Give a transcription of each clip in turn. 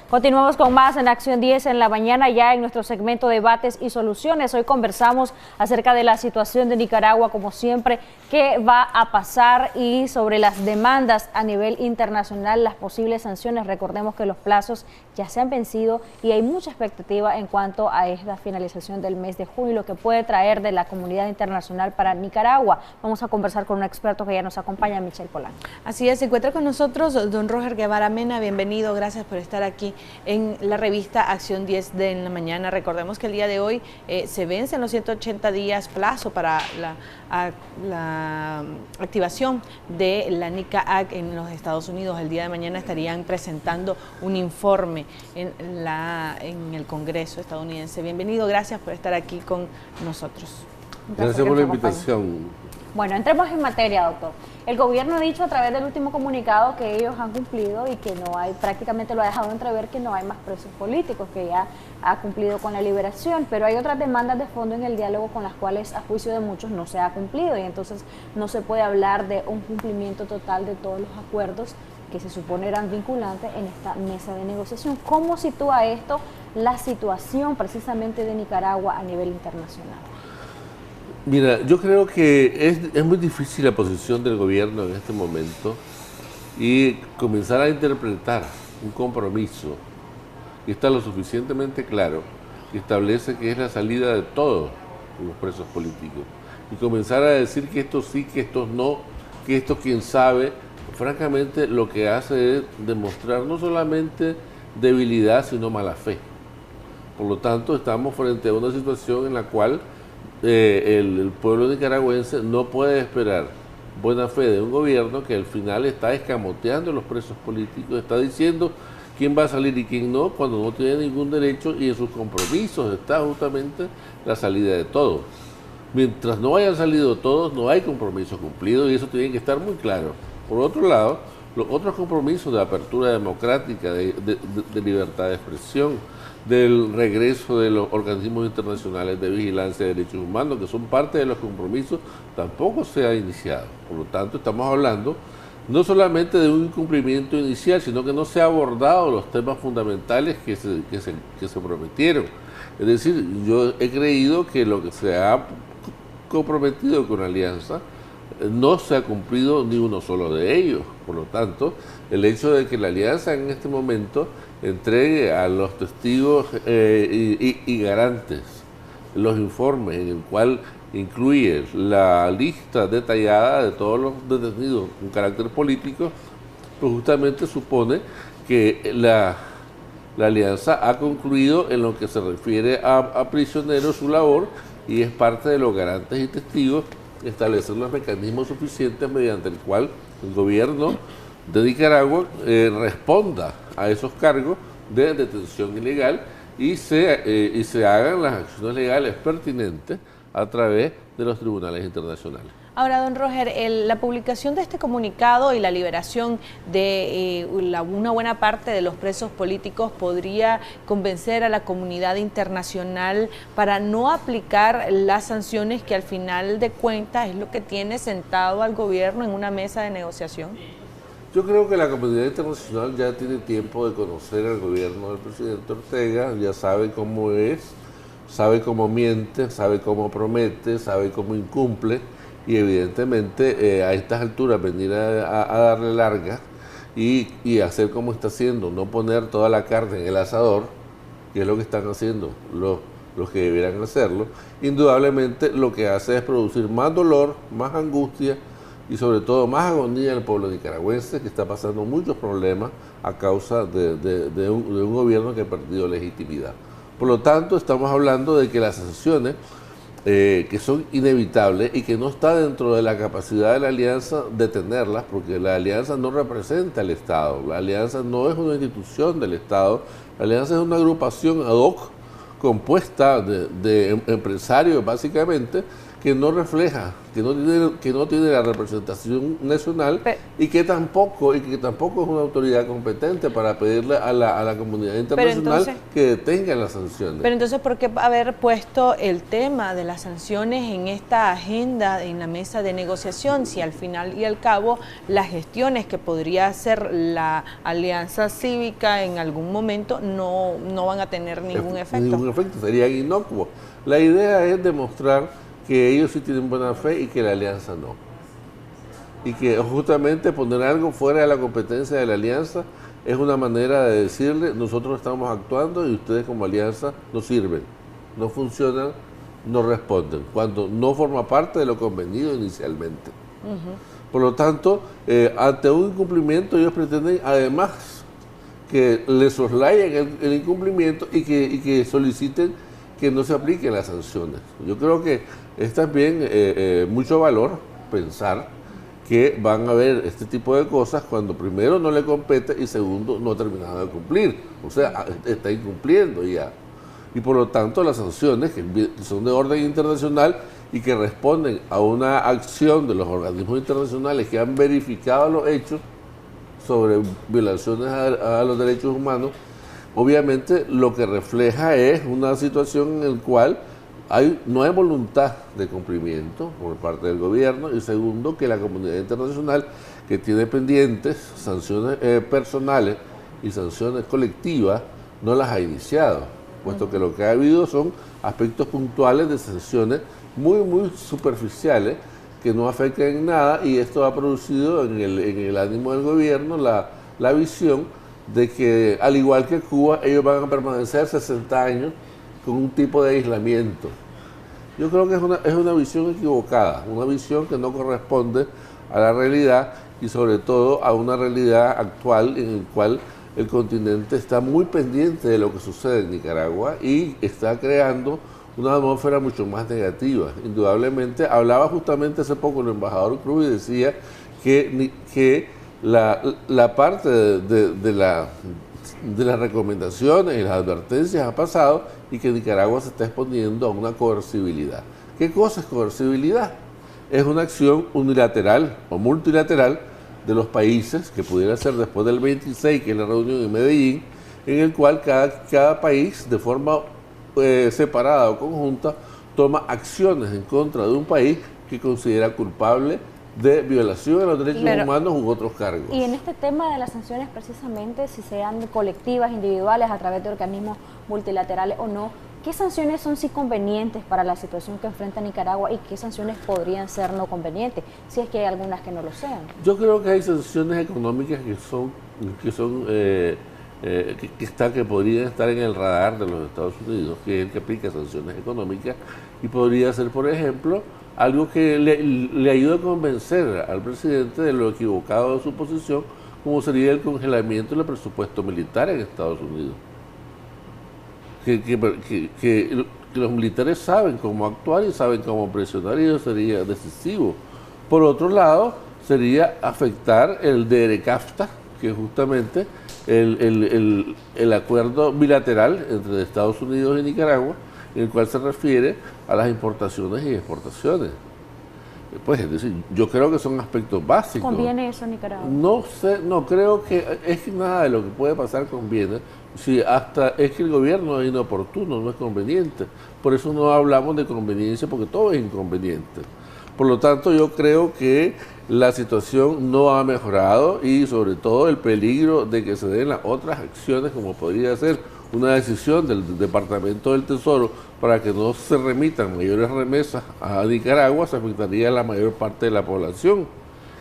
Continuamos con más en Acción 10 en la mañana, ya en nuestro segmento Debates y Soluciones. Hoy conversamos acerca de la situación de Nicaragua, como siempre, qué va a pasar y sobre las demandas a nivel internacional, las posibles sanciones. Recordemos que los plazos ya se han vencido y hay mucha expectativa en cuanto a esta finalización del mes de junio y lo que puede traer de la comunidad internacional para Nicaragua. Vamos a conversar con un experto que ya nos acompaña, Michelle Polanco. Así es, se encuentra con nosotros don Roger Guevara Mena. Bienvenido, gracias por estar aquí en la revista Acción 10 de en la mañana. Recordemos que el día de hoy se vencen los 180 días plazo para la activación de la NICA Act en los Estados Unidos. El día de mañana estarían presentando un informe en el Congreso estadounidense. Bienvenido, gracias por estar aquí con nosotros. Gracias por la invitación. Bueno, entremos en materia, doctor. El gobierno ha dicho a través del último comunicado que ellos han cumplido y que no hay, prácticamente lo ha dejado entrever que no hay más presos políticos, que ya ha cumplido con la liberación, pero hay otras demandas de fondo en el diálogo con las cuales a juicio de muchos no se ha cumplido y entonces no se puede hablar de un cumplimiento total de todos los acuerdos que se supone eran vinculantes en esta mesa de negociación. ¿Cómo sitúa esto la situación precisamente de Nicaragua a nivel internacional? Mira, yo creo que es muy difícil la posición del gobierno en este momento y comenzar a interpretar un compromiso que está lo suficientemente claro, que establece que es la salida de todos los presos políticos y comenzar a decir que esto sí, que esto no, que esto quién sabe. Francamente, lo que hace es demostrar no solamente debilidad, sino mala fe. Por lo tanto, estamos frente a una situación en la cual el pueblo nicaragüense no puede esperar buena fe de un gobierno que al final está escamoteando a los presos políticos, está diciendo quién va a salir y quién no, cuando no tiene ningún derecho, y en sus compromisos está justamente la salida de todos. Mientras no hayan salido todos, no hay compromiso cumplido y eso tiene que estar muy claro. Por otro lado, los otros compromisos de apertura democrática, de libertad de expresión, del regreso de los organismos internacionales de vigilancia de derechos humanos, que son parte de los compromisos, tampoco se ha iniciado. Por lo tanto, estamos hablando no solamente de un incumplimiento inicial, sino que no se han abordado los temas fundamentales que se prometieron. Es decir, yo he creído que lo que se ha comprometido con la alianza no se ha cumplido ni uno solo de ellos. Por lo tanto, el hecho de que la alianza en este momento entregue a los testigos y garantes los informes en el cual incluye la lista detallada de todos los detenidos con carácter político, pues justamente supone que la alianza ha concluido en lo que se refiere a prisioneros su labor y es parte de los garantes y testigos establecer los mecanismos suficientes mediante el cual el gobierno de Nicaragua responda a esos cargos de detención ilegal y se hagan las acciones legales pertinentes a través de los tribunales internacionales. Ahora, don Roger, la publicación de este comunicado y la liberación de una buena parte de los presos políticos podría convencer a la comunidad internacional para no aplicar las sanciones que al final de cuentas es lo que tiene sentado al gobierno en una mesa de negociación. Yo creo que la comunidad internacional ya tiene tiempo de conocer al gobierno del presidente Ortega, ya sabe cómo es, sabe cómo miente, sabe cómo promete, sabe cómo incumple. Y evidentemente a estas alturas venir a darle larga y hacer como está haciendo, no poner toda la carne en el asador, que es lo que están haciendo los que debieran hacerlo, indudablemente lo que hace es producir más dolor, más angustia y sobre todo más agonía en el pueblo nicaragüense, que está pasando muchos problemas a causa de un gobierno que ha perdido legitimidad. Por lo tanto, estamos hablando de que las sanciones que son inevitables y que no está dentro de la capacidad de la alianza detenerlas, porque la alianza no representa al Estado, la alianza no es una institución del Estado, la alianza es una agrupación ad hoc compuesta de empresarios básicamente que no refleja, que no tiene la representación nacional y que tampoco es una autoridad competente para pedirle a la comunidad internacional que detenga las sanciones. Pero entonces, ¿por qué haber puesto el tema de las sanciones en esta agenda, en la mesa de negociación, si al final y al cabo las gestiones que podría hacer la Alianza Cívica en algún momento no van a tener ningún efecto? Ningún efecto, sería inocuo. La idea es demostrar que ellos sí tienen buena fe y que la alianza no. Y que justamente poner algo fuera de la competencia de la alianza es una manera de decirle, nosotros estamos actuando y ustedes como alianza no sirven, no funcionan, no responden, cuando no forma parte de lo convenido inicialmente. Por lo tanto, ante un incumplimiento ellos pretenden además que le soslayen el incumplimiento y que soliciten que no se apliquen las sanciones. Yo creo que es también mucho valor pensar que van a haber este tipo de cosas cuando primero no le compete y segundo no ha terminado de cumplir. O sea, está incumpliendo ya. Y por lo tanto las sanciones que son de orden internacional y que responden a una acción de los organismos internacionales que han verificado los hechos sobre violaciones a los derechos humanos, obviamente lo que refleja es una situación en la cual no hay voluntad de cumplimiento por parte del gobierno y segundo que la comunidad internacional que tiene pendientes sanciones personales y sanciones colectivas no las ha iniciado, puesto que lo que ha habido son aspectos puntuales de sanciones muy superficiales que no afectan en nada y esto ha producido en el ánimo del gobierno la visión de que al igual que Cuba ellos van a permanecer 60 años con un tipo de aislamiento. Yo creo que es una visión equivocada, una visión que no corresponde a la realidad y sobre todo a una realidad actual en la cual el continente está muy pendiente de lo que sucede en Nicaragua y está creando una atmósfera mucho más negativa. Indudablemente, hablaba justamente hace poco el embajador Cruz y decía que la parte de las recomendaciones y las advertencias ha pasado y que Nicaragua se está exponiendo a una coercibilidad. ¿Qué cosa es coercibilidad? Es una acción unilateral o multilateral de los países, que pudiera ser después del 26, que es la reunión en Medellín, en el cual cada país de forma separada o conjunta toma acciones en contra de un país que considera culpable de violación de los derechos humanos u otros cargos. Y en este tema de las sanciones precisamente, si sean colectivas, individuales, a través de organismos multilaterales o no, ¿qué sanciones son sí convenientes para la situación que enfrenta Nicaragua y qué sanciones podrían ser no convenientes, si es que hay algunas que no lo sean? Yo creo que hay sanciones económicas que podrían estar en el radar de los Estados Unidos, que es el que aplica sanciones económicas, y podría ser, por ejemplo, algo que le ayude a convencer al presidente de lo equivocado de su posición, como sería el congelamiento del presupuesto militar en Estados Unidos. Que los militares saben cómo actuar y saben cómo presionar y eso sería decisivo. Por otro lado, sería afectar el DERECAFTA, que es justamente el acuerdo bilateral entre Estados Unidos y Nicaragua, en el cual se refiere a las importaciones y exportaciones. Pues es decir, yo creo que son aspectos básicos. ¿Conviene eso a Nicaragua? No sé, no creo que es que nada de lo que puede pasar conviene. Si hasta es que el gobierno es inoportuno, no es conveniente. Por eso no hablamos de conveniencia, porque todo es inconveniente. Por lo tanto, yo creo que la situación no ha mejorado y sobre todo el peligro de que se den las otras acciones, como podría ser una decisión del Departamento del Tesoro para que no se remitan mayores remesas a Nicaragua, se afectaría a la mayor parte de la población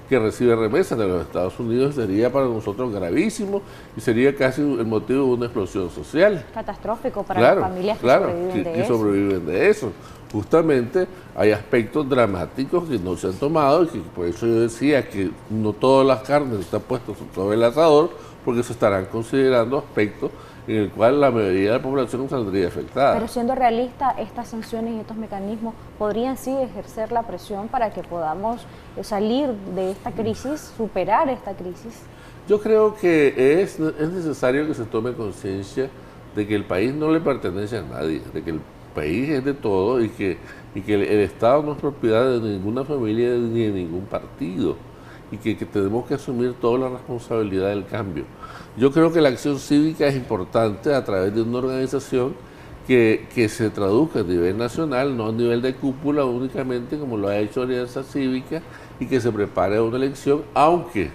que recibe remesas de los Estados Unidos, sería para nosotros gravísimo y sería casi el motivo de una explosión social. Catastrófico para las familias que sobreviven de eso. Justamente hay aspectos dramáticos que no se han tomado y que por eso yo decía que no todas las carnes están puestas sobre el asador, porque se estarán considerando aspectos en el cual la mayoría de la población saldría afectada. Pero siendo realista, estas sanciones y estos mecanismos podrían sí ejercer la presión para que podamos salir de esta crisis, superar esta crisis. Yo creo que es necesario que se tome conciencia de que el país no le pertenece a nadie, de que país es de todos y que el Estado no es propiedad de ninguna familia ni de ningún partido y que tenemos que asumir toda la responsabilidad del cambio. Yo creo que la acción cívica es importante a través de una organización que se traduzca a nivel nacional, no a nivel de cúpula únicamente como lo ha hecho Alianza Cívica, y que se prepare a una elección, aunque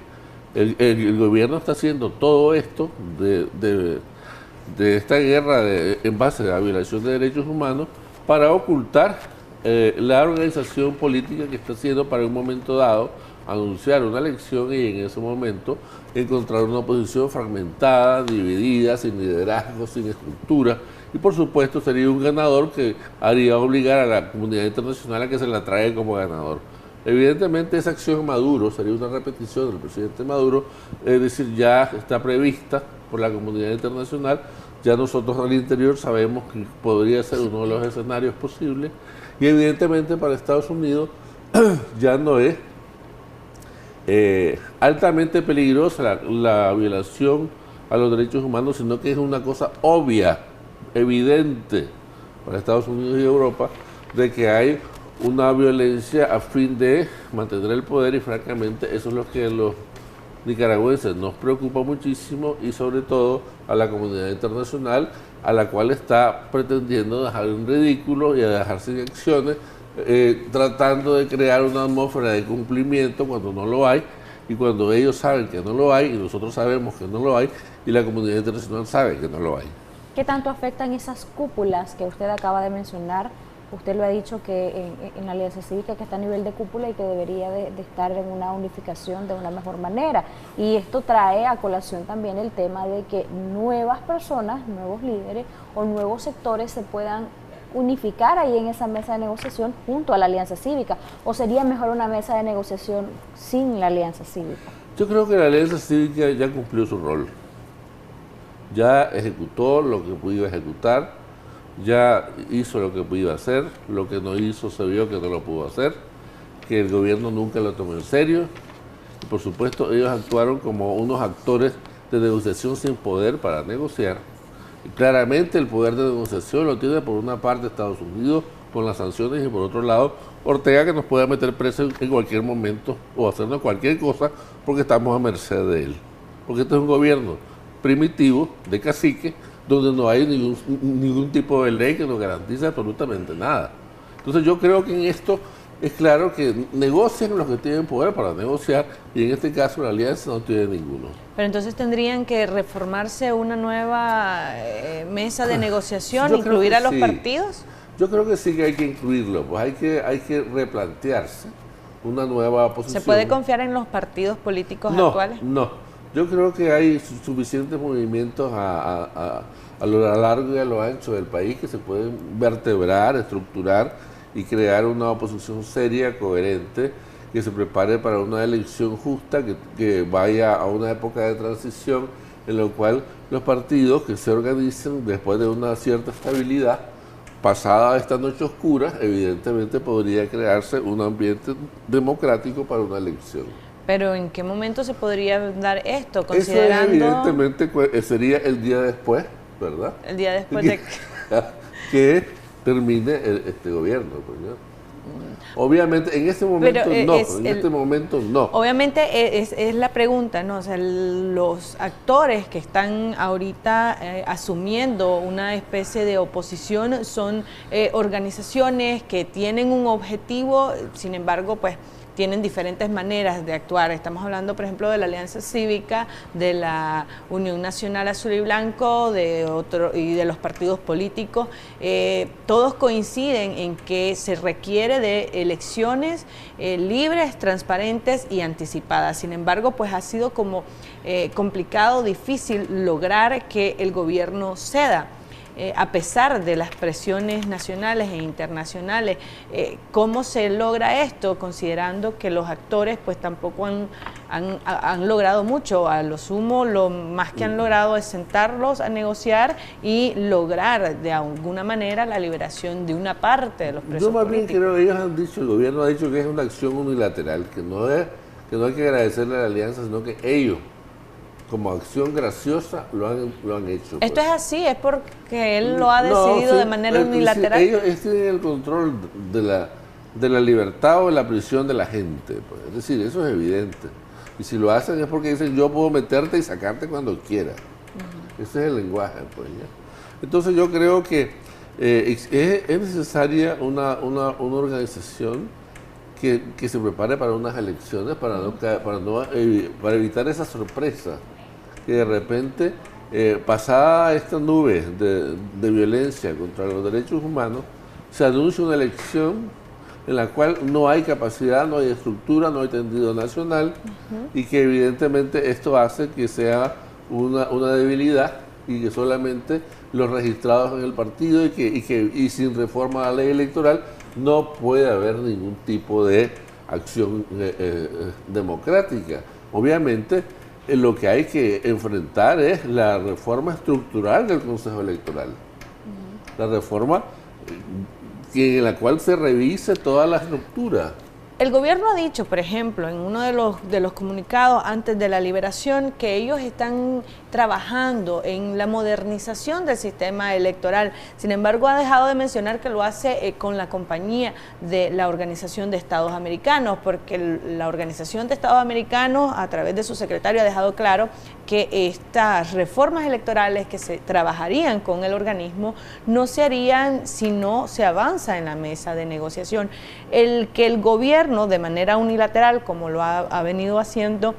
el gobierno está haciendo todo esto de esta guerra en base a la violación de derechos humanos para ocultar la organización política que está haciendo para un momento dado anunciar una elección y en ese momento encontrar una oposición fragmentada, dividida, sin liderazgo, sin estructura, y por supuesto sería un ganador que haría obligar a la comunidad internacional a que se la traiga como ganador. Evidentemente esa acción Maduro sería una repetición del presidente Maduro, es decir, ya está prevista por la comunidad internacional, ya nosotros al interior sabemos que podría ser uno de los escenarios posibles, y evidentemente para Estados Unidos ya no es altamente peligrosa la violación a los derechos humanos, sino que es una cosa obvia, evidente para Estados Unidos y Europa, de que hay una violencia a fin de mantener el poder, y francamente eso es lo que a los nicaragüenses nos preocupa muchísimo, y sobre todo a la comunidad internacional, a la cual está pretendiendo dejar en ridículo y a dejar sin acciones, tratando de crear una atmósfera de cumplimiento cuando no lo hay, y cuando ellos saben que no lo hay y nosotros sabemos que no lo hay y la comunidad internacional sabe que no lo hay. ¿Qué tanto afectan esas cúpulas que usted acaba de mencionar? Usted lo ha dicho que en la Alianza Cívica que está a nivel de cúpula y que debería de estar en una unificación de una mejor manera. Y esto trae a colación también el tema de que nuevas personas, nuevos líderes o nuevos sectores se puedan unificar ahí en esa mesa de negociación junto a la Alianza Cívica. ¿O sería mejor una mesa de negociación sin la Alianza Cívica? Yo creo que la Alianza Cívica ya cumplió su rol. Ya ejecutó lo que pudo ejecutar, ya hizo lo que pudo hacer, lo que no hizo se vio que no lo pudo hacer, que el gobierno nunca lo tomó en serio, y por supuesto ellos actuaron como unos actores de negociación sin poder para negociar. Y claramente el poder de negociación lo tiene por una parte Estados Unidos con las sanciones, y por otro lado Ortega, que nos puede meter preso en cualquier momento o hacernos cualquier cosa porque estamos a merced de él. Porque este es un gobierno primitivo de cacique, donde no hay ningún tipo de ley que nos garantice absolutamente nada. Entonces yo creo que en esto es claro que negocian los que tienen poder para negociar, y en este caso la alianza no tiene ninguno. Pero entonces tendrían que reformarse una nueva mesa de negociación, incluir a los partidos. Yo creo que sí que hay que incluirlo, pues hay que replantearse una nueva posición. ¿Se puede confiar en los partidos políticos actuales? No. Yo creo que hay suficientes movimientos a lo largo y a lo ancho del país que se pueden vertebrar, estructurar y crear una oposición seria, coherente, que se prepare para una elección justa, que vaya a una época de transición en la cual los partidos que se organicen después de una cierta estabilidad, pasada esta noche oscura, evidentemente podría crearse un ambiente democrático para una elección. Pero ¿en qué momento se podría dar esto? Considerando... Eso evidentemente sería el día después, ¿verdad? El día después de que termine este gobierno, pues, ¿no? Obviamente en este momento no, Obviamente es la pregunta, ¿no? O sea, los actores que están ahorita asumiendo una especie de oposición son organizaciones que tienen un objetivo, sin embargo, pues tienen diferentes maneras de actuar. Estamos hablando, por ejemplo, de la Alianza Cívica, de la Unión Nacional Azul y Blanco, y de los partidos políticos. Todos coinciden en que se requiere de elecciones libres, transparentes y anticipadas. Sin embargo, pues ha sido como complicado, difícil lograr que el gobierno ceda. A pesar de las presiones nacionales e internacionales. ¿Cómo se logra esto? Considerando que los actores pues tampoco han logrado mucho. A lo sumo, lo más que han logrado es sentarlos a negociar y lograr de alguna manera la liberación de una parte de los presos políticos. Yo más bien creo que ellos han dicho, el gobierno ha dicho que es una acción unilateral, que no hay que agradecerle a la alianza, sino que ellos como acción graciosa lo han hecho. ¿Esto pues. es así? ¿Es porque él lo ha decidido de manera unilateral? Sí, ellos tienen el control de la libertad o de la prisión de la gente. Pues. Es decir, eso es evidente. Y si lo hacen es porque dicen yo puedo meterte y sacarte cuando quiera. Ese es el lenguaje. Pues, ¿ya? Entonces yo creo que es necesaria una organización que se prepare para unas elecciones para evitar esa sorpresa que de repente pasada esta nube de violencia contra los derechos humanos se anuncia una elección en la cual no hay capacidad, no hay estructura, no hay tendido nacional y que evidentemente esto hace que sea una debilidad y que solamente los registrados en el partido y sin reforma a la ley electoral no puede haber ningún tipo de acción democrática. Obviamente lo que hay que enfrentar es la reforma estructural del Consejo Electoral, la reforma en la cual se revise toda la estructura. El gobierno ha dicho, por ejemplo, en uno de los comunicados antes de la liberación, que ellos están trabajando en la modernización del sistema electoral. Sin embargo, ha dejado de mencionar que lo hace con la compañía de la Organización de Estados Americanos, porque la Organización de Estados Americanos, a través de su secretario, ha dejado claro que estas reformas electorales que se trabajarían con el organismo no se harían si no se avanza en la mesa de negociación. El que el gobierno, de manera unilateral, como lo ha venido haciendo,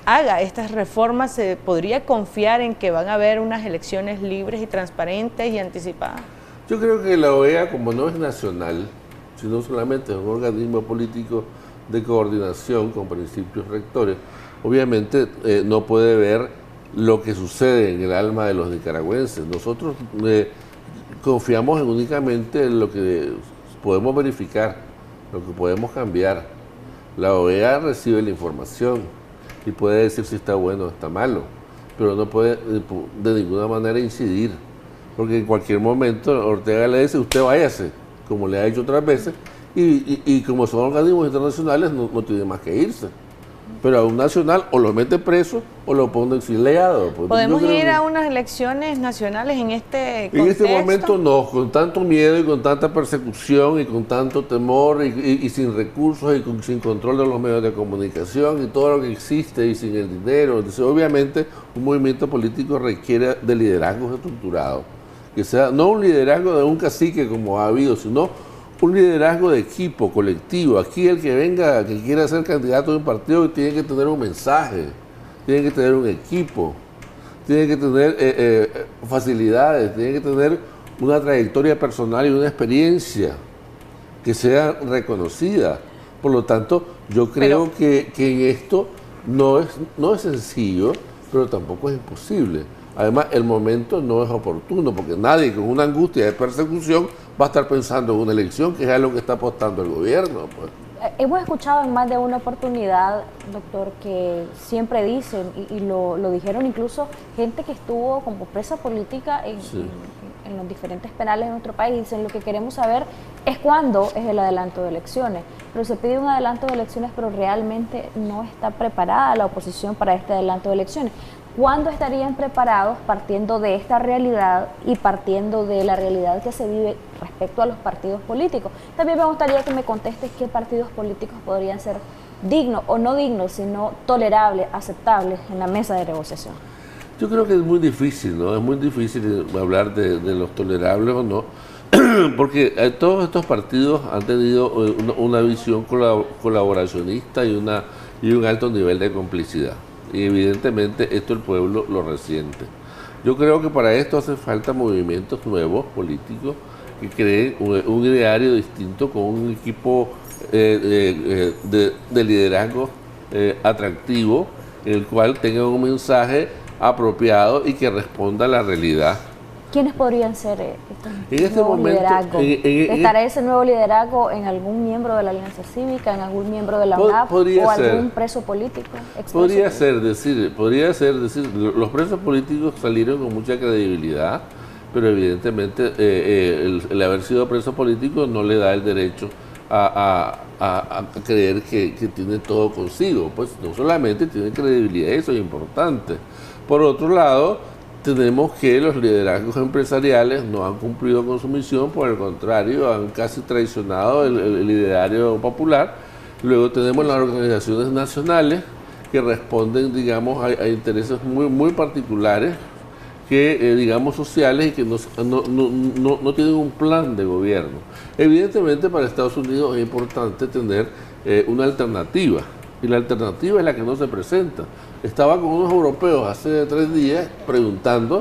haga estas reformas, se podría confiar en que van a haber unas elecciones libres y transparentes y anticipadas. Yo creo que la OEA, como no es nacional, sino solamente es un organismo político de coordinación con principios rectores, obviamente no puede ver lo que sucede en el alma de los nicaragüenses. Nosotros confiamos únicamente en lo que podemos verificar, lo que podemos cambiar. La OEA recibe la información y puede decir si está bueno o está malo, pero no puede de ninguna manera incidir, porque en cualquier momento Ortega le dice usted váyase, como le ha hecho otras veces, y como son organismos internacionales no tiene más que irse. Pero a un nacional o lo mete preso o lo pone exiliado. Pues ¿podemos ir a unas elecciones nacionales en este contexto? En este momento no, con tanto miedo y con tanta persecución y con tanto temor y sin recursos y sin control de los medios de comunicación y todo lo que existe y sin el dinero. Entonces, obviamente un movimiento político requiere de liderazgos estructurados, que sea no un liderazgo de un cacique como ha habido, sino un liderazgo de equipo, colectivo. Aquí el que venga, que quiera ser candidato de un partido, tiene que tener un mensaje, tiene que tener un equipo, tiene que tener facilidades, tiene que tener una trayectoria personal y una experiencia que sea reconocida. Por lo tanto, yo creo que en esto no es sencillo, pero tampoco es imposible. Además, el momento no es oportuno, porque nadie con una angustia de persecución va a estar pensando en una elección, que es algo que está apostando el gobierno. Pues. Hemos escuchado en más de una oportunidad, doctor, que siempre dicen, y lo dijeron incluso gente que estuvo como presa política en los diferentes penales de nuestro país, dicen lo que queremos saber es cuándo es el adelanto de elecciones. Pero se pide un adelanto de elecciones, pero realmente no está preparada la oposición para este adelanto de elecciones. ¿Cuándo estarían preparados partiendo de esta realidad y partiendo de la realidad que se vive respecto a los partidos políticos? También me gustaría que me contestes qué partidos políticos podrían ser dignos o no dignos, sino tolerables, aceptables en la mesa de negociación. Yo creo que es muy difícil, ¿no? Es muy difícil hablar de los tolerables o no, porque todos estos partidos han tenido una visión colaboracionista y un alto nivel de complicidad. Y evidentemente esto el pueblo lo resiente. Yo creo que para esto hace falta movimientos nuevos, políticos, que creen un ideario distinto con un equipo de liderazgo atractivo, en el cual tengan un mensaje apropiado y que responda a la realidad. ¿Quiénes podrían ser estos en este momento, ¿Estará ese nuevo liderazgo en algún miembro de la Alianza Cívica, en algún miembro de la UNAP o algún preso político? Podría ser decir, los presos políticos salieron con mucha credibilidad, pero evidentemente el haber sido preso político no le da el derecho a creer que tiene todo consigo. Pues no solamente tiene credibilidad, eso es importante. Por otro lado, tenemos que los liderazgos empresariales no han cumplido con su misión, por el contrario, han casi traicionado el liderario popular. Luego tenemos las organizaciones nacionales que responden, digamos, a intereses muy particulares, que digamos sociales, y que no tienen un plan de gobierno. Evidentemente para Estados Unidos es importante tener una alternativa, y la alternativa es la que no se presenta. Estaba con unos europeos hace 3 días preguntando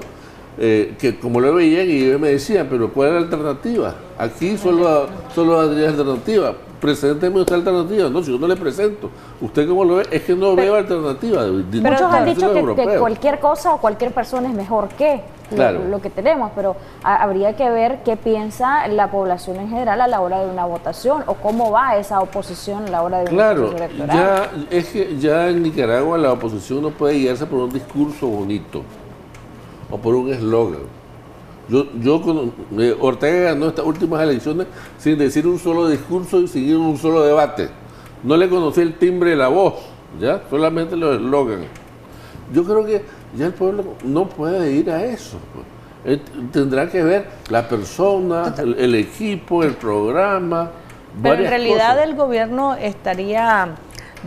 que cómo lo veían, y ellos me decían, pero ¿cuál es la alternativa? Aquí solo habría alternativa. Presénteme usted alternativa. No, si yo no le presento. ¿Usted cómo lo ve? Es que no veo alternativa. Muchos han dicho que cualquier cosa o cualquier persona es mejor que lo que tenemos, pero habría que ver qué piensa la población en general a la hora de una votación, o cómo va esa oposición a la hora de una votación electoral. Es que ya en Nicaragua la oposición no puede guiarse por un discurso bonito o por un eslogan. Ortega ganó estas últimas elecciones sin decir un solo discurso y sin un solo debate. No le conocí el timbre de la voz, ¿ya? Solamente los eslogans. Yo creo que ya el pueblo no puede ir a eso. Tendrá que ver la persona, el equipo, el programa. Pero en realidad el gobierno estaría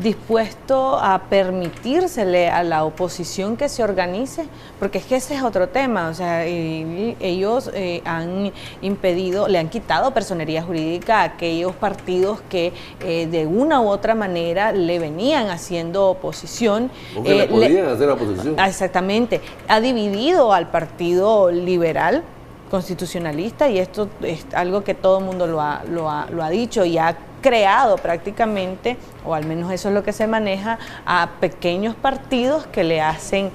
dispuesto a permitírsele a la oposición que se organice, porque es que ese es otro tema. O sea, ellos han impedido, le han quitado personería jurídica a aquellos partidos que de una u otra manera le venían haciendo oposición. O que le podían hacer oposición. Exactamente. Ha dividido al Partido Liberal constitucionalista, y esto es algo que todo el mundo lo ha dicho, y ha creado prácticamente, o al menos eso es lo que se maneja, a pequeños partidos que le hacen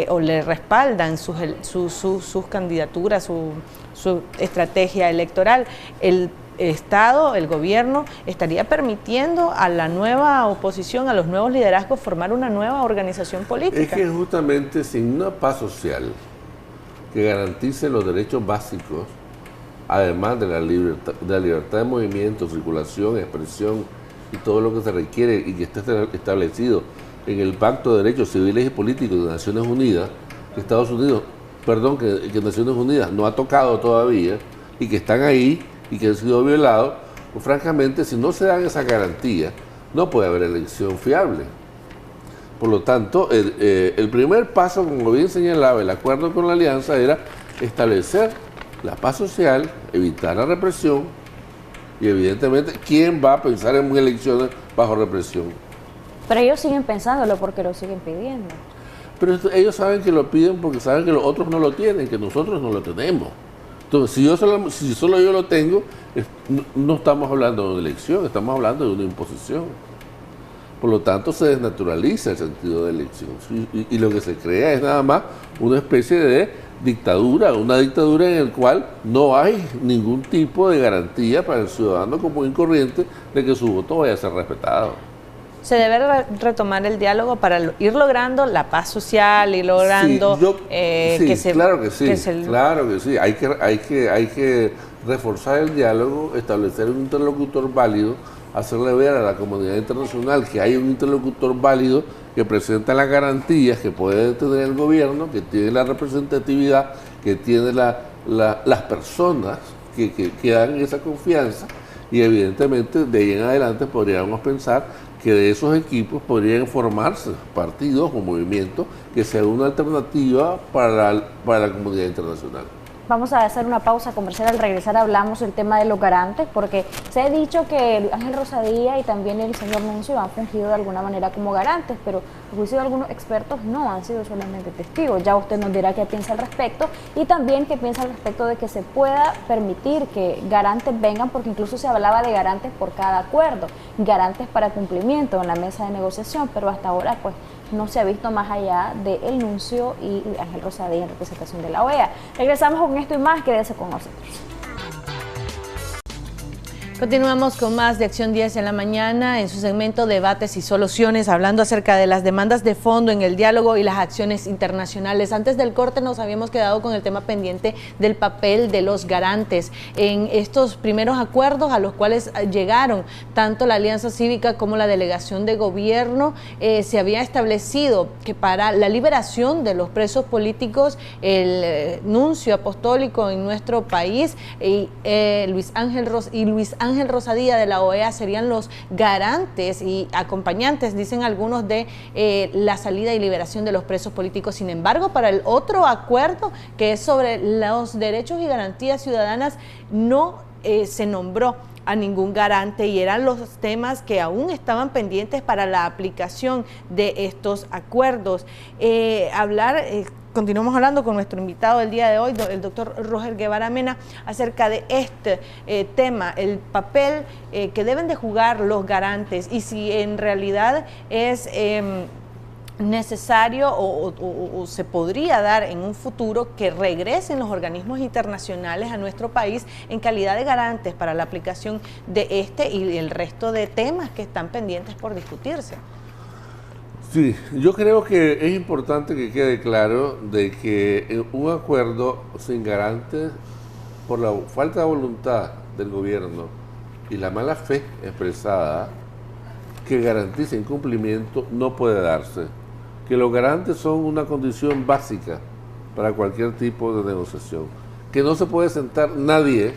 o le respaldan sus candidaturas, su estrategia electoral. El Estado, el gobierno, estaría permitiendo a la nueva oposición, a los nuevos liderazgos, formar una nueva organización política. Es que justamente sin una paz social que garantice los derechos básicos, además de la libertad de movimiento, circulación, expresión y todo lo que se requiere y que está establecido en el Pacto de Derechos Civiles y Políticos de Naciones Unidas, que que Naciones Unidas no ha tocado todavía, y que están ahí y que han sido violados, pues francamente, si no se dan esas garantías, no puede haber elección fiable. Por lo tanto, el primer paso, como bien señalaba el acuerdo con la alianza, era establecer la paz social, evitar la represión, y evidentemente, ¿quién va a pensar en elecciones bajo represión? Pero ellos siguen pensándolo porque lo siguen pidiendo. Pero ellos saben que lo piden porque saben que los otros no lo tienen, que nosotros no lo tenemos. Entonces, si solo yo lo tengo, no estamos hablando de una elección, estamos hablando de una imposición. Por lo tanto, se desnaturaliza el sentido de elección. Y lo que se crea es nada más una especie de dictadura, una dictadura en la cual no hay ningún tipo de garantía para el ciudadano común y corriente de que su voto vaya a ser respetado. Se debe retomar el diálogo para ir logrando la paz social y logrando claro que sí. Hay que reforzar el diálogo, establecer un interlocutor válido, hacerle ver a la comunidad internacional que hay un interlocutor válido que presenta las garantías que puede tener el gobierno, que tiene la representatividad, que tiene las personas que dan esa confianza, y evidentemente de ahí en adelante podríamos pensar que de esos equipos podrían formarse partidos o movimientos que sean una alternativa para la comunidad internacional. Vamos a hacer una pausa comercial. Al regresar hablamos del tema de los garantes, porque se ha dicho que Ángel Rosadía y también el señor Nuncio han fungido de alguna manera como garantes, pero a juicio de algunos expertos no, han sido solamente testigos. Ya usted nos dirá qué piensa al respecto, y también qué piensa al respecto de que se pueda permitir que garantes vengan, porque incluso se hablaba de garantes por cada acuerdo, garantes para cumplimiento en la mesa de negociación, pero hasta ahora pues no se ha visto más allá de el Nuncio y Ángel Rosadía en representación de la OEA. Regresamos con esto y más, quédese con nosotros. Continuamos con más de Acción 10 en la mañana en su segmento Debates y Soluciones, hablando acerca de las demandas de fondo en el diálogo y las acciones internacionales. Antes del corte nos habíamos quedado con el tema pendiente del papel de los garantes en estos primeros acuerdos a los cuales llegaron tanto la Alianza Cívica como la Delegación de Gobierno. Se había establecido que para la liberación de los presos políticos, el nuncio apostólico en nuestro país Luis Ángel Rosadía de la OEA serían los garantes y acompañantes, dicen algunos, de la salida y liberación de los presos políticos. Sin embargo, para el otro acuerdo, que es sobre los derechos y garantías ciudadanas, no se nombró a ningún garante y eran los temas que aún estaban pendientes para la aplicación de estos acuerdos. Continuamos hablando con nuestro invitado del día de hoy, el doctor Roger Guevara Mena, acerca de este tema, el papel que deben de jugar los garantes y si en realidad es necesario o se podría dar en un futuro que regresen los organismos internacionales a nuestro país en calidad de garantes para la aplicación de este y el resto de temas que están pendientes por discutirse. Sí, yo creo que es importante que quede claro de que un acuerdo sin garantes, por la falta de voluntad del gobierno y la mala fe expresada, que garantice incumplimiento, no puede darse. Que los garantes son una condición básica para cualquier tipo de negociación. Que no se puede sentar nadie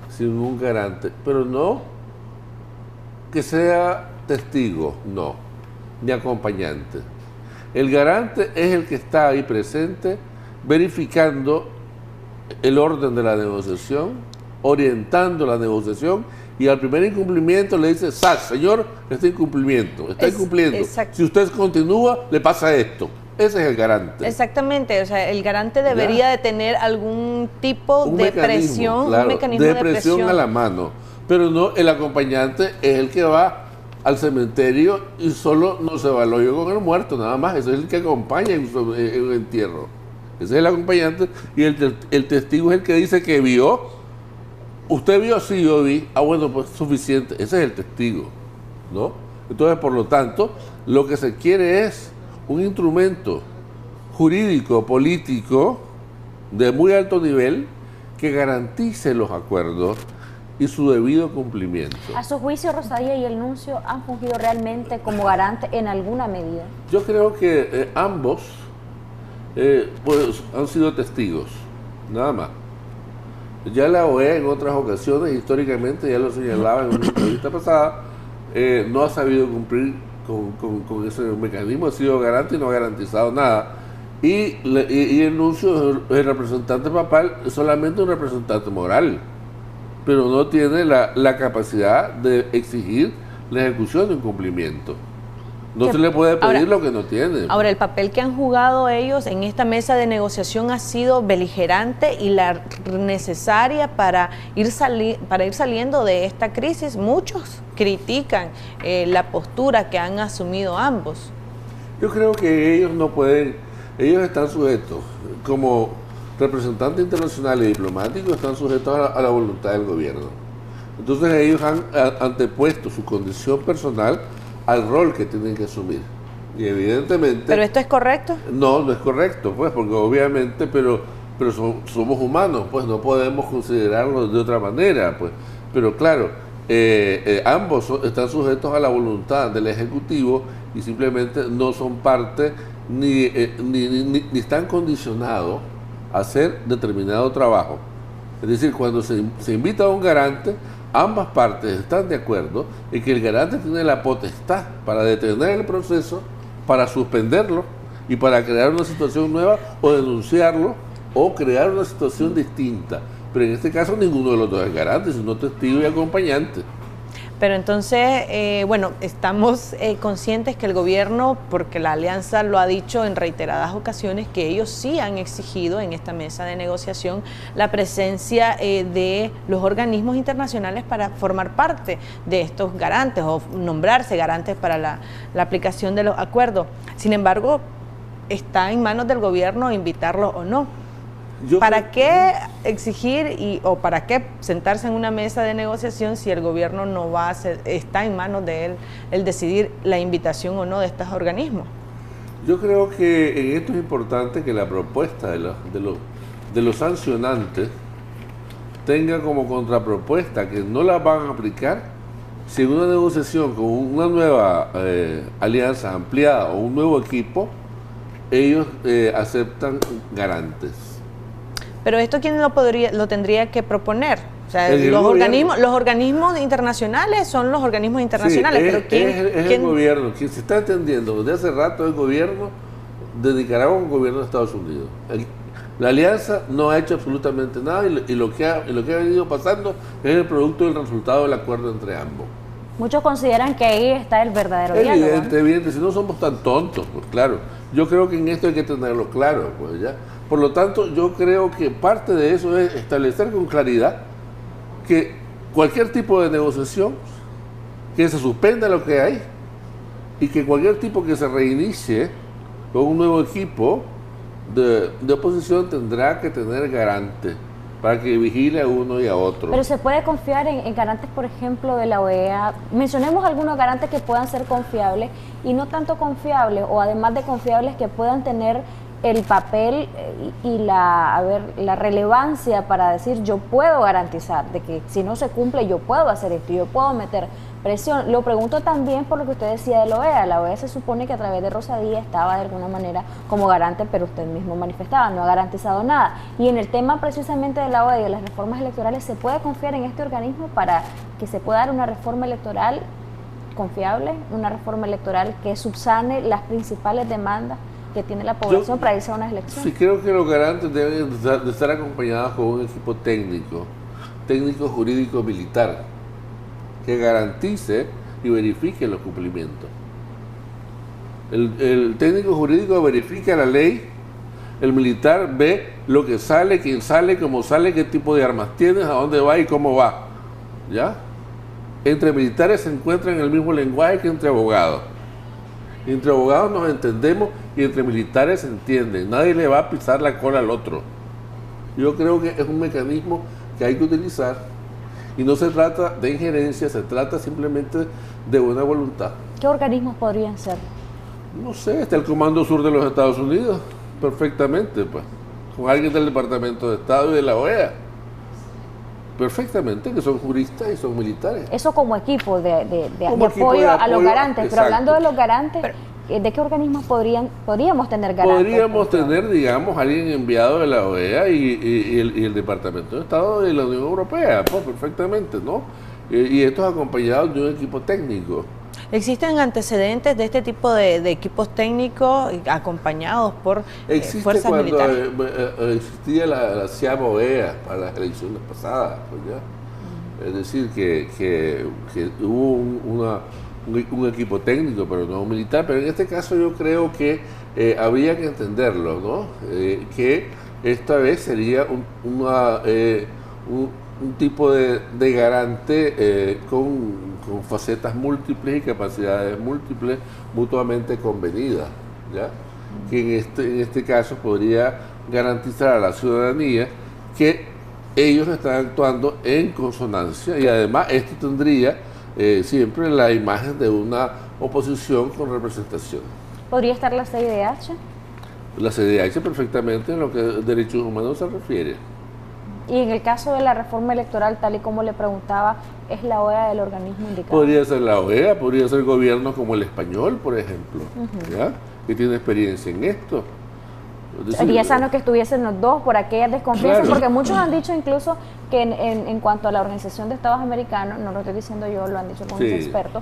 sin un garante, pero no que sea testigo, no, ni acompañante. El garante es el que está ahí presente, verificando el orden de la negociación, orientando la negociación, y al primer incumplimiento le dice: señor, este incumplimiento, está incumpliendo. Si usted continúa, le pasa esto. Ese es el garante. Exactamente, o sea, el garante debería de tener algún tipo de presión, claro, un mecanismo de presión a la mano, pero no, el acompañante es el que va al cementerio y solo no se va al hoyo con el muerto, nada más. Ese es el que acompaña en un entierro. Ese es el acompañante, y el testigo es el que dice que vio. ¿Usted vio? Sí, yo vi. Ah, bueno, pues suficiente. Ese es el testigo, ¿no? Entonces, por lo tanto, lo que se quiere es un instrumento jurídico, político, de muy alto nivel, que garantice los acuerdos y su debido cumplimiento. ¿A su juicio, Rosadía y el nuncio han fungido realmente como garante en alguna medida? Yo creo que ambos pues, han sido testigos, nada más. Ya la OEA en otras ocasiones, históricamente, ya lo señalaba en una entrevista pasada, no ha sabido cumplir con ese mecanismo, ha sido garante y no ha garantizado nada. Y el nuncio, el representante papal, es solamente un representante moral, pero no tiene la capacidad de exigir la ejecución de un cumplimiento. No se le puede pedir lo que no tiene. Ahora, el papel que han jugado ellos en esta mesa de negociación ha sido beligerante y la necesaria para ir saliendo de esta crisis. Muchos critican la postura que han asumido ambos. Yo creo que ellos no pueden, ellos están sujetos, como representantes internacionales y diplomáticos, están sujetos a la voluntad del gobierno. Entonces ellos han antepuesto su condición personal al rol que tienen que asumir. Y evidentemente... ¿Pero esto es correcto? No, no es correcto, pues, porque obviamente, pero somos humanos, pues no podemos considerarlo de otra manera, pues. Pero claro, ambos están sujetos a la voluntad del Ejecutivo y simplemente no son parte ni están condicionados a hacer determinado trabajo. Es decir, cuando se invita a un garante, ambas partes están de acuerdo en que el garante tiene la potestad para detener el proceso, para suspenderlo y para crear una situación nueva o denunciarlo o crear una situación distinta. Pero en este caso ninguno de los dos es garante, sino testigo y acompañante. Pero entonces, bueno, estamos conscientes que el gobierno, porque la alianza lo ha dicho en reiteradas ocasiones, que ellos sí han exigido en esta mesa de negociación la presencia de los organismos internacionales para formar parte de estos garantes o nombrarse garantes para la aplicación de los acuerdos. Sin embargo, está en manos del gobierno invitarlos o no. ¿Para qué exigir o para qué sentarse en una mesa de negociación si el gobierno no va a hacer, está en manos de él el decidir la invitación o no de estos organismos? Yo creo que en esto es importante que la propuesta de los sancionantes tenga como contrapropuesta que no la van a aplicar si en una negociación con una nueva alianza ampliada o un nuevo equipo, ellos aceptan garantes. Pero esto, ¿quién lo tendría que proponer? O sea, los organismos internacionales son los organismos internacionales, sí, pero ¿quién? El gobierno, quien se está entendiendo desde hace rato el gobierno de Nicaragua con el gobierno de Estados Unidos. La alianza no ha hecho absolutamente nada y lo que ha venido pasando es el producto del resultado del acuerdo entre ambos. Muchos consideran que ahí está el verdadero diálogo. Evidente, si no somos tan tontos, pues claro. Yo creo que en esto hay que tenerlo claro, pues ya. Por lo tanto, yo creo que parte de eso es establecer con claridad que cualquier tipo de negociación, que se suspenda lo que hay y que cualquier tipo que se reinicie con un nuevo equipo de oposición tendrá que tener garante para que vigile a uno y a otro. Pero se puede confiar en garantes, por ejemplo, de la OEA. Mencionemos algunos garantes que puedan ser confiables y no tanto confiables, o además de confiables que puedan tener el papel y la relevancia para decir yo puedo garantizar de que si no se cumple yo puedo hacer esto, yo puedo meter presión. Lo pregunto también por lo que usted decía de la OEA. La OEA se supone que a través de Rosa Díaz estaba de alguna manera como garante, pero usted mismo manifestaba, no ha garantizado nada. Y en el tema precisamente de la OEA y de las reformas electorales, ¿se puede confiar en este organismo para que se pueda dar una reforma electoral confiable, una reforma electoral que subsane las principales demandas que tiene la población para irse a unas elecciones? Sí, creo que los garantes deben de estar acompañados con un equipo técnico jurídico militar, que garantice y verifique los cumplimientos. El técnico jurídico verifica la ley, el militar ve lo que sale, quién sale, cómo sale, qué tipo de armas tienes, a dónde va y cómo va. ¿Ya? Entre militares se encuentran el mismo lenguaje que entre abogados. Entre abogados nos entendemos y entre militares se entienden. Nadie le va a pisar la cola al otro. Yo creo que es un mecanismo que hay que utilizar y no se trata de injerencia, se trata simplemente de buena voluntad. ¿Qué organismos podrían ser? No sé, está el Comando Sur de los Estados Unidos, perfectamente, pues, con alguien del Departamento de Estado y de la OEA. Perfectamente, que son juristas y son militares. Eso como equipo de apoyo a los garantes. Exacto. Pero hablando de los garantes, ¿de qué organismos podríamos tener garantes? Podríamos tener, digamos, alguien enviado de la OEA y el Departamento de Estado de la Unión Europea, pues perfectamente, ¿no? Y estos acompañados de un equipo técnico. ¿Existen antecedentes de este tipo de equipos técnicos acompañados por fuerzas militares? Existía la CIAM OEA para las elecciones pasadas, pues ya. Es decir, que hubo un equipo técnico, pero no un militar. Pero en este caso yo creo que habría que entenderlo, ¿no? Que esta vez sería un tipo de garante con facetas múltiples y capacidades múltiples mutuamente convenidas, ¿ya? Que en este caso podría garantizar a la ciudadanía que ellos están actuando en consonancia y además esto tendría siempre la imagen de una oposición con representación. ¿Podría estar la CIDH? La CIDH perfectamente en lo que a derechos humanos se refiere. Y en el caso de la reforma electoral, tal y como le preguntaba, ¿es la OEA el organismo indicado? Podría ser la OEA, podría ser gobiernos como el español, por ejemplo, ¿ya? Que tiene experiencia en esto. Sería sano que estuviesen los dos por aquellas desconfianzas, claro. Porque muchos han dicho incluso que en cuanto a la Organización de Estados Americanos, no lo estoy diciendo yo, lo han dicho algunos expertos,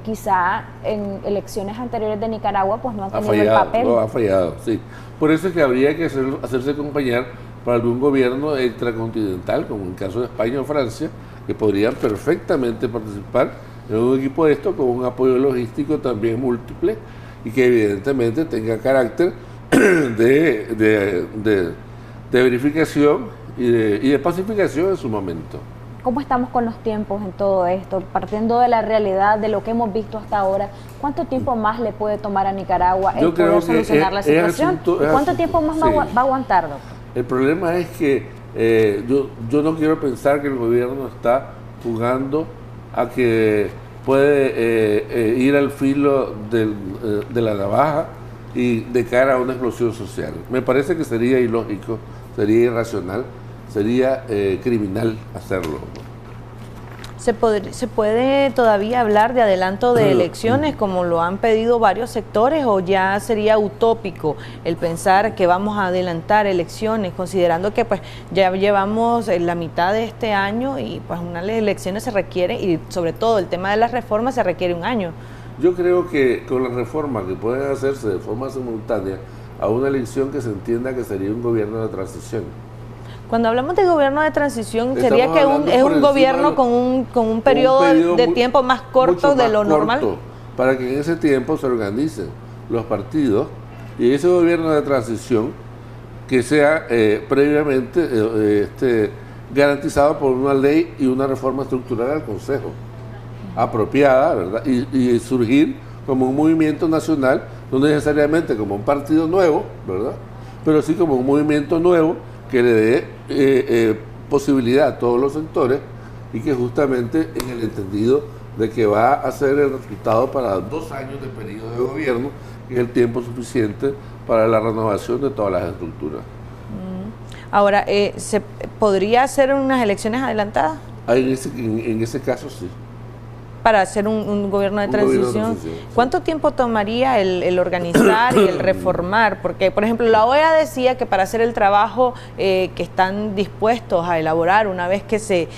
quizá en elecciones anteriores de Nicaragua pues no han tenido el papel. No, ha fallado, sí. Por eso es que habría que hacerse acompañar para algún gobierno extracontinental, como en el caso de España o Francia, que podrían perfectamente participar en un equipo de esto con un apoyo logístico también múltiple y que evidentemente tenga carácter de verificación y de pacificación en su momento. ¿Cómo estamos con los tiempos en todo esto? Partiendo de la realidad, de lo que hemos visto hasta ahora, ¿cuánto tiempo más le puede tomar a Nicaragua el poder solucionar la situación? ¿Y cuánto tiempo más va a aguantar, doctor? El problema es que yo no quiero pensar que el gobierno está jugando a que puede ir al filo de la navaja y de cara a una explosión social. Me parece que sería ilógico, sería irracional, sería criminal hacerlo. ¿Se puede todavía hablar de adelanto de elecciones como lo han pedido varios sectores, o ya sería utópico el pensar que vamos a adelantar elecciones, considerando que pues ya llevamos la mitad de este año y pues unas elecciones se requiere, y sobre todo el tema de las reformas se requiere un año? Yo creo que con las reformas que pueden hacerse de forma simultánea a una elección, que se entienda que sería un gobierno de transición. Cuando hablamos de gobierno de transición, sería que es un gobierno con un periodo de tiempo más corto de lo normal. Para que en ese tiempo se organicen los partidos, y ese gobierno de transición que sea previamente garantizado por una ley y una reforma estructural al Consejo, apropiada, ¿verdad? Y surgir como un movimiento nacional, no necesariamente como un partido nuevo, ¿verdad? Pero sí como un movimiento nuevo que le dé posibilidad a todos los sectores, y que justamente en el entendido de que va a ser el resultado para 2 años de periodo de gobierno, que es el tiempo suficiente para la renovación de todas las estructuras. Ahora, ¿se podría hacer unas elecciones adelantadas? En ese caso sí. Para hacer un gobierno de transición. Sí. ¿Cuánto tiempo tomaría el organizar y el reformar? Porque, por ejemplo, la OEA decía que para hacer el trabajo que están dispuestos a elaborar una vez que se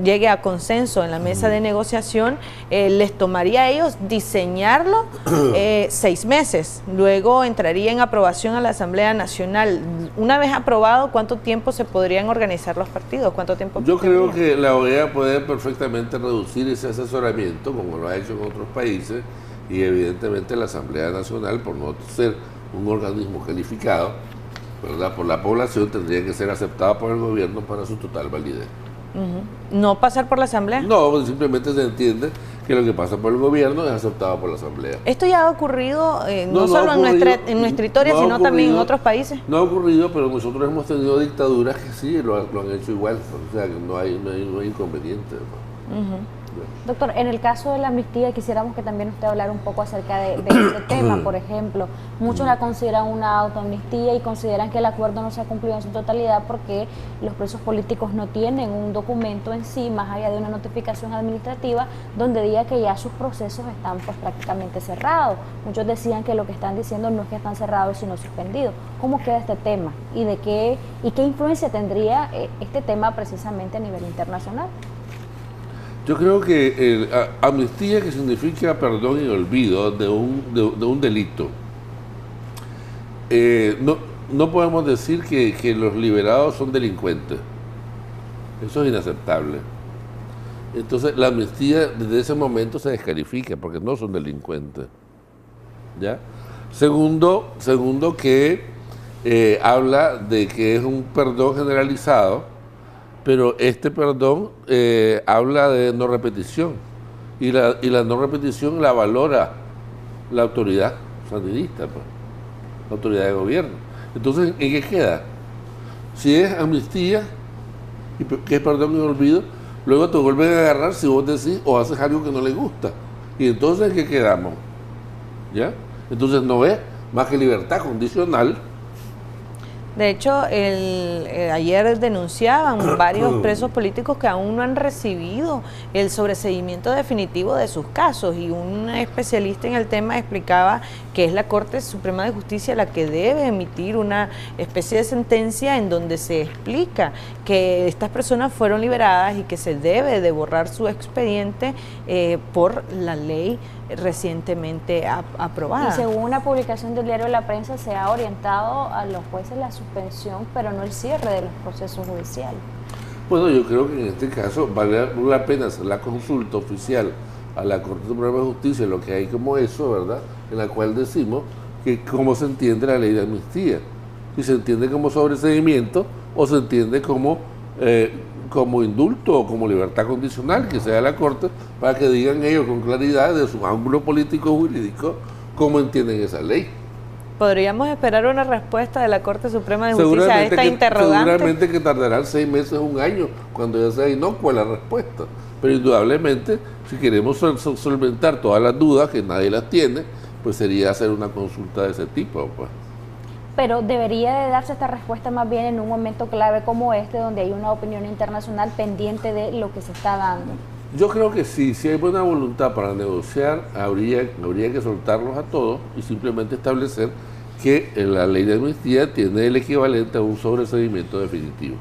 llegue a consenso en la mesa de negociación, les tomaría a ellos diseñarlo 6 meses. Luego entraría en aprobación a la Asamblea Nacional. Una vez aprobado, ¿cuánto tiempo se podrían organizar los partidos? ¿Cuánto tiempo? Yo creo que la OEA puede perfectamente reducir ese asesoramiento, como lo ha hecho en otros países, y evidentemente la Asamblea Nacional, por no ser un organismo calificado, ¿verdad?, por la población, tendría que ser aceptada por el gobierno para su total validez. ¿No pasar por la Asamblea? No, simplemente se entiende que lo que pasa por el gobierno es aceptado por la Asamblea. ¿Esto ya ha ocurrido no solo en nuestra historia, sino también en otros países? No ha ocurrido, pero nosotros hemos tenido dictaduras que sí lo han hecho igual, o sea que no hay inconveniente. Doctor, en el caso de la amnistía, quisiéramos que también usted hablara un poco acerca de este tema. Por ejemplo, muchos la consideran una autoamnistía y consideran que el acuerdo no se ha cumplido en su totalidad porque los presos políticos no tienen un documento en sí, más allá de una notificación administrativa, donde diga que ya sus procesos están pues prácticamente cerrados. Muchos decían que lo que están diciendo no es que están cerrados, sino suspendidos. ¿Cómo queda este tema? ¿Y qué influencia tendría este tema precisamente a nivel internacional? Yo creo que amnistía, que significa perdón y olvido de un delito. No podemos decir que los liberados son delincuentes. Eso es inaceptable. Entonces la amnistía desde ese momento se descalifica porque no son delincuentes. ¿Ya? Segundo que habla de que es un perdón generalizado, pero este perdón habla de no repetición, y la no repetición la valora la autoridad sandinista, pues, la autoridad de gobierno. Entonces, ¿en qué queda? Si es amnistía, que es perdón y olvido, luego te vuelven a agarrar si vos decís o haces algo que no les gusta. Y entonces, ¿en qué quedamos? ¿Ya? Entonces no es más que libertad condicional. De hecho, ayer denunciaban varios presos políticos que aún no han recibido el sobreseimiento definitivo de sus casos, y un especialista en el tema explicaba que es la Corte Suprema de Justicia la que debe emitir una especie de sentencia en donde se explica que estas personas fueron liberadas y que se debe de borrar su expediente por la ley recientemente aprobada. Y según una publicación del diario La Prensa, se ha orientado a los jueces la suspensión, pero no el cierre de los procesos judiciales. Bueno, yo creo que en este caso vale la pena hacer la consulta oficial a la Corte Suprema de Justicia, lo que hay como eso, ¿verdad?, en la cual decimos que cómo se entiende la ley de amnistía, si se entiende como sobreseimiento o se entiende como indulto o como libertad condicional, que sea la Corte, para que digan ellos con claridad de su ángulo político jurídico cómo entienden esa ley. ¿Podríamos esperar una respuesta de la Corte Suprema de Justicia a esta interrogante? Seguramente que tardarán 6 meses, 1 año, cuando ya sea inocua la respuesta. Pero indudablemente, si queremos solventar todas las dudas, que nadie las tiene, pues sería hacer una consulta de ese tipo, pues. Pero debería de darse esta respuesta más bien en un momento clave como este, donde hay una opinión internacional pendiente de lo que se está dando. Yo creo que sí, si hay buena voluntad para negociar, habría que soltarlos a todos y simplemente establecer que la ley de amnistía tiene el equivalente a un sobreseimiento definitivo.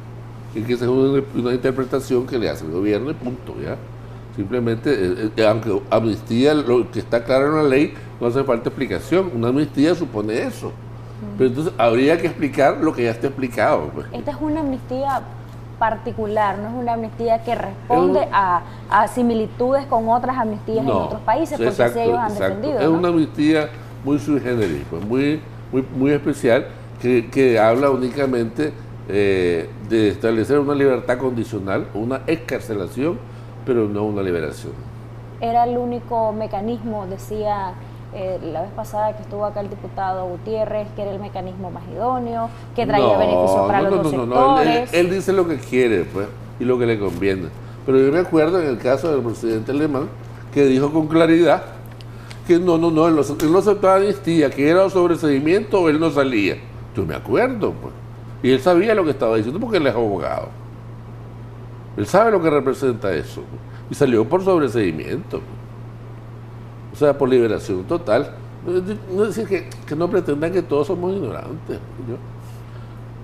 Y que esa es una interpretación que le hace el gobierno y punto, ¿ya? Simplemente, aunque amnistía, lo que está claro en la ley, no hace falta explicación. Una amnistía supone eso. Pero entonces habría que explicar lo que ya está explicado, pues. Esta es una amnistía particular, no es una amnistía que responde a similitudes con otras amnistías en otros países, porque exacto, sí ellos han defendido. Es una amnistía muy sui generis, pues, muy especial, que habla únicamente de establecer una libertad condicional, una excarcelación, pero no una liberación. Era el único mecanismo, decía la vez pasada que estuvo acá el diputado Gutiérrez, que era el mecanismo más idóneo, que traía beneficios para los dos sectores. Él dice lo que quiere, pues, y lo que le conviene. Pero yo me acuerdo en el caso del presidente alemán, que dijo con claridad que él no aceptaba amnistía, que era sobreseimiento o él no salía. Yo me acuerdo, pues. Y él sabía lo que estaba diciendo porque él es abogado. Él sabe lo que representa eso, pues. Y salió por sobreseimiento, pues. O sea, por liberación total. No decir que no pretendan que todos somos ignorantes, ¿no?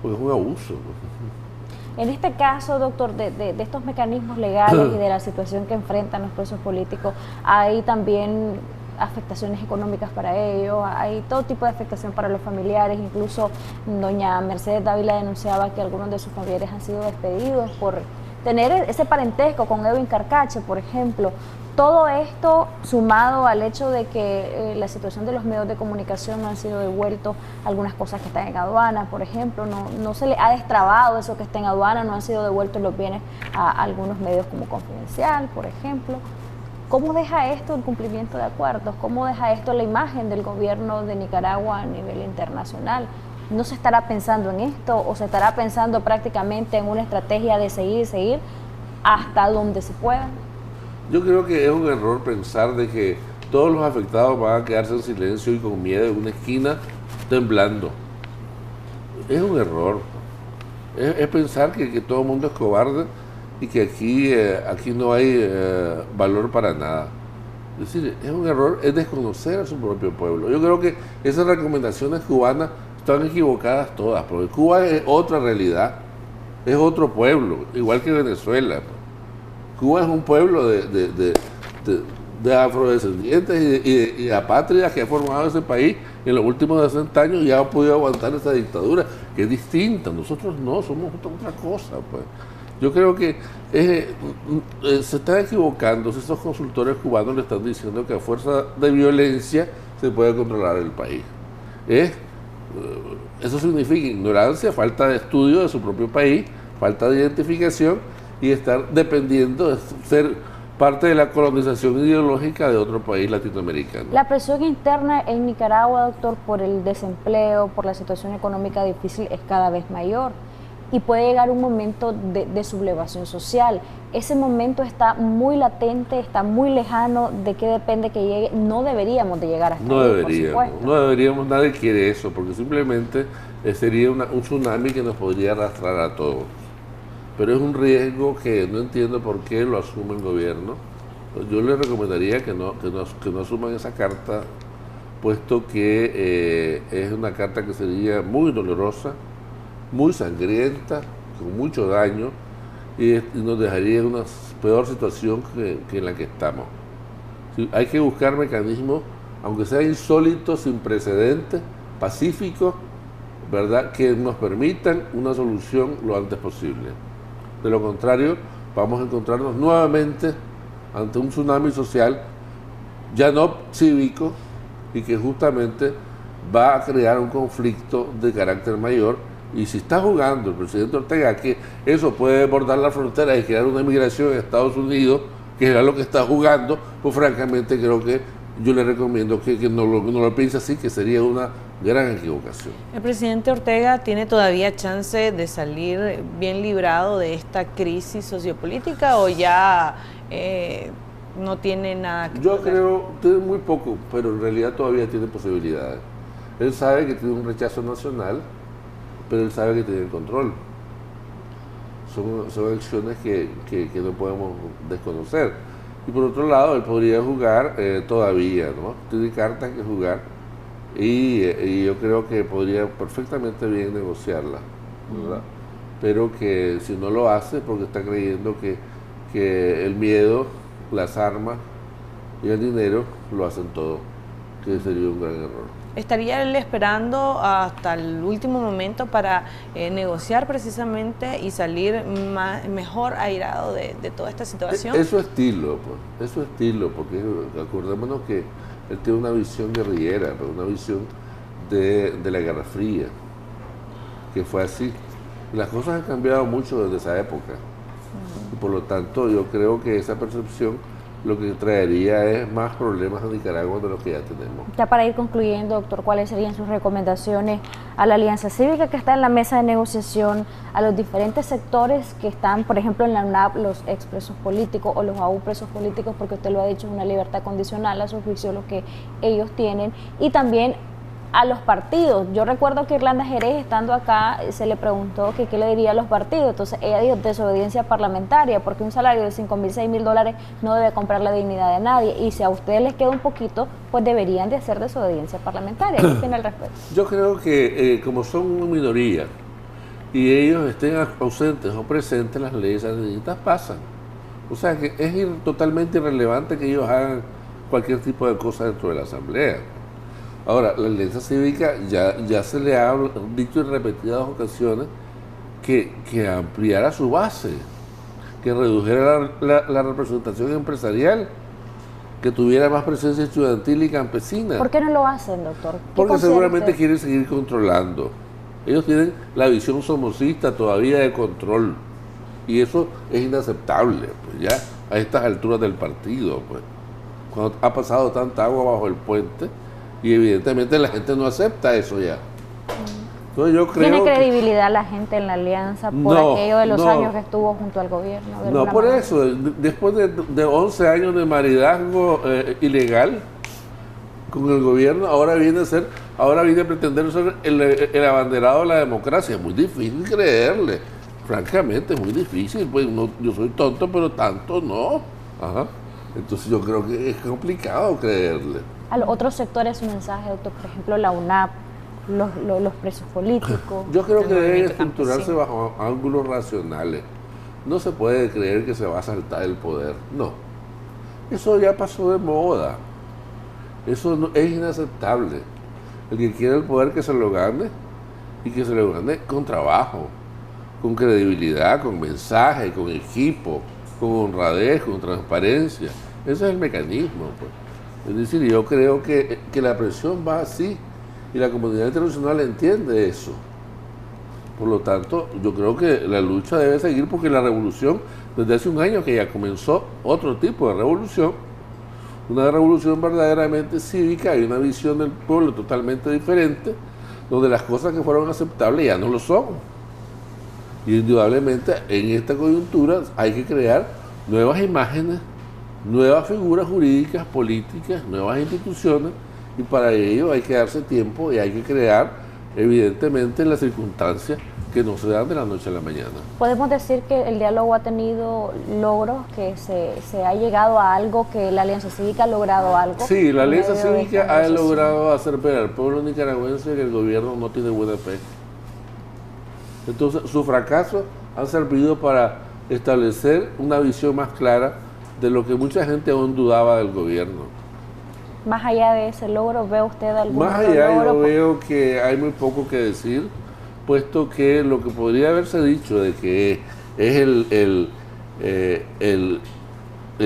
Porque es un abuso, ¿no? En este caso, doctor, de estos mecanismos legales y de la situación que enfrentan los presos políticos, hay también afectaciones económicas para ellos, hay todo tipo de afectación para los familiares. Incluso doña Mercedes Dávila denunciaba que algunos de sus familiares han sido despedidos por tener ese parentesco con Edwin Carcache, por ejemplo. Todo esto sumado al hecho de que la situación de los medios de comunicación no han sido devueltos, algunas cosas que están en aduana, por ejemplo, no se le ha destrabado eso que está en aduana, no han sido devueltos los bienes a algunos medios como Confidencial, por ejemplo. ¿Cómo deja esto el cumplimiento de acuerdos? ¿Cómo deja esto la imagen del gobierno de Nicaragua a nivel internacional? ¿No se estará pensando en esto o se estará pensando prácticamente en una estrategia de seguir hasta donde se pueda? Yo creo que es un error pensar de que todos los afectados van a quedarse en silencio y con miedo en una esquina temblando. Es un error. Es pensar que todo el mundo es cobarde y que aquí no hay valor para nada. Es decir, es un error, es desconocer a su propio pueblo. Yo creo que esas recomendaciones cubanas están equivocadas todas, porque Cuba es otra realidad, es otro pueblo, igual que Venezuela. Cuba es un pueblo de afrodescendientes y apátridas que ha formado ese país en los últimos 60 años y ha podido aguantar esa dictadura, que es distinta. Nosotros no, somos otra cosa, pues. Yo creo que se están equivocando si esos consultores cubanos le están diciendo que a fuerza de violencia se puede controlar el país. Eso significa ignorancia, falta de estudio de su propio país, falta de identificación y estar dependiendo de ser parte de la colonización ideológica de otro país latinoamericano. La presión interna en Nicaragua, doctor, por el desempleo, por la situación económica difícil es cada vez mayor y puede llegar un momento de sublevación social. Ese momento está muy latente, está muy lejano. ¿De qué depende que llegue? No deberíamos de llegar hasta ahí, no deberíamos, nadie quiere eso, porque simplemente sería un tsunami que nos podría arrastrar a todos. Pero es un riesgo que no entiendo por qué lo asume el gobierno. Yo le recomendaría que no asuman esa carta, puesto que es una carta que sería muy dolorosa, muy sangrienta, con mucho daño, y nos dejaría en una peor situación que en la que estamos. Hay que buscar mecanismos, aunque sea insólitos, sin precedentes, pacíficos, ¿verdad?, que nos permitan una solución lo antes posible. De lo contrario, vamos a encontrarnos nuevamente ante un tsunami social, ya no cívico, y que justamente va a crear un conflicto de carácter mayor. Y si está jugando el presidente Ortega que eso puede desbordar la frontera y crear una migración en Estados Unidos, que era lo que está jugando, pues francamente creo que yo le recomiendo que no lo piense así, que sería una gran equivocación. ¿El presidente Ortega tiene todavía chance de salir bien librado de esta crisis sociopolítica o ya no tiene nada que Yo perder? creo, tiene muy poco, pero en realidad todavía tiene posibilidades. Él sabe que tiene un rechazo nacional, pero él sabe que tiene el control. Son acciones que no podemos desconocer. Y por otro lado, él podría jugar todavía, ¿no? Tiene cartas que jugar y yo creo que podría perfectamente bien negociarla, ¿verdad? Pero que si no lo hace, porque está creyendo que el miedo, las armas y el dinero lo hacen todo, que sería un gran error. ¿Estaría él esperando hasta el último momento para negociar precisamente y salir mejor airado de toda esta situación? Es su estilo, pues, es su estilo, porque acordémonos que él tiene una visión guerrillera, pero una visión de la Guerra Fría, que fue así. Las cosas han cambiado mucho desde esa época, y por lo tanto yo creo que esa percepción lo que traería es más problemas a Nicaragua de los que ya tenemos. Ya para ir concluyendo, doctor, ¿cuáles serían sus recomendaciones a la Alianza Cívica que está en la mesa de negociación, a los diferentes sectores que están, por ejemplo, en la UNAP, los expresos políticos o los aún presos políticos, porque usted lo ha dicho, es una libertad condicional a su juicio lo que ellos tienen, y también a los partidos? Yo recuerdo que Irlanda Jerez, estando acá, se le preguntó que qué le diría a los partidos. Entonces ella dijo desobediencia parlamentaria, porque un salario de $5,000, $6,000 no debe comprar la dignidad de nadie, y si a ustedes les queda un poquito, pues deberían de hacer desobediencia parlamentaria. ¿Qué opina al respecto? Yo creo que como son una minoría y ellos estén ausentes o presentes, las leyes sandinistas pasan. O sea que es totalmente irrelevante que ellos hagan cualquier tipo de cosa dentro de la Asamblea. Ahora, la Alianza Cívica ya se le ha dicho en repetidas ocasiones que ampliara su base, que redujera la representación empresarial, que tuviera más presencia estudiantil y campesina. ¿Por qué no lo hacen, doctor? Porque seguramente quieren seguir controlando. Ellos tienen la visión somocista todavía de control, y eso es inaceptable, pues ya a estas alturas del partido, pues, cuando ha pasado tanta agua bajo el puente. Y evidentemente la gente no acepta eso ya. Entonces yo creo ¿Tiene credibilidad la gente en la alianza por aquello de los años que estuvo junto al gobierno? No, por eso, después de 11 años de maridazgo ilegal con el gobierno, ahora viene a pretender ser el abanderado de la democracia. Es muy difícil creerle, francamente es muy difícil. Pues yo soy tonto, pero tanto no. Ajá. Entonces yo creo que es complicado creerle. A los otros sectores su mensaje, doctor, por ejemplo la UNAP, los presos políticos. Yo creo que deben estructurarse bajo ángulos racionales. No se puede creer que se va a saltar el poder, no. Eso ya pasó de moda. Eso es inaceptable. El que quiere el poder, que se lo gane, y que se lo gane con trabajo, con credibilidad, con mensaje, con equipo, con honradez, con transparencia. Ese es el mecanismo, pues. Es decir, yo creo que la presión va así y la comunidad internacional entiende eso. Por lo tanto, yo creo que la lucha debe seguir, porque la revolución, desde hace un año que ya comenzó otro tipo de revolución, una revolución verdaderamente cívica y una visión del pueblo totalmente diferente, donde las cosas que fueron aceptables ya no lo son. Y indudablemente en esta coyuntura hay que crear nuevas imágenes, nuevas figuras jurídicas, políticas, nuevas instituciones, y para ello hay que darse tiempo y hay que crear evidentemente las circunstancias que no se dan de la noche a la mañana. ¿Podemos decir que el diálogo ha tenido logros, que se ha llegado a algo, que la Alianza Cívica ha logrado algo? Sí, la Alianza Cívica ha logrado hacer ver al pueblo nicaragüense que el gobierno no tiene buena fe. Entonces, su fracaso ha servido para establecer una visión más clara de lo que mucha gente aún dudaba del gobierno. Más allá de ese logro, ¿ve usted algún Más allá logro? Yo veo que hay muy poco que decir, puesto que lo que podría haberse dicho de que es el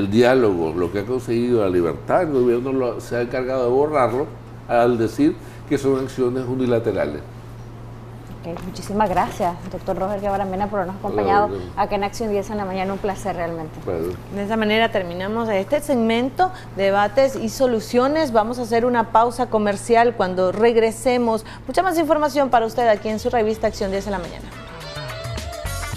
diálogo lo que ha conseguido la libertad, el gobierno se ha encargado de borrarlo al decir que son acciones unilaterales. Ok, muchísimas gracias, doctor Roger Guevara Mena, por habernos acompañado acá en Acción 10 en la mañana. Un placer realmente. Bueno. De esa manera terminamos este segmento, debates y soluciones. Vamos a hacer una pausa comercial. Cuando regresemos, mucha más información para usted aquí en su revista Acción 10 en la mañana.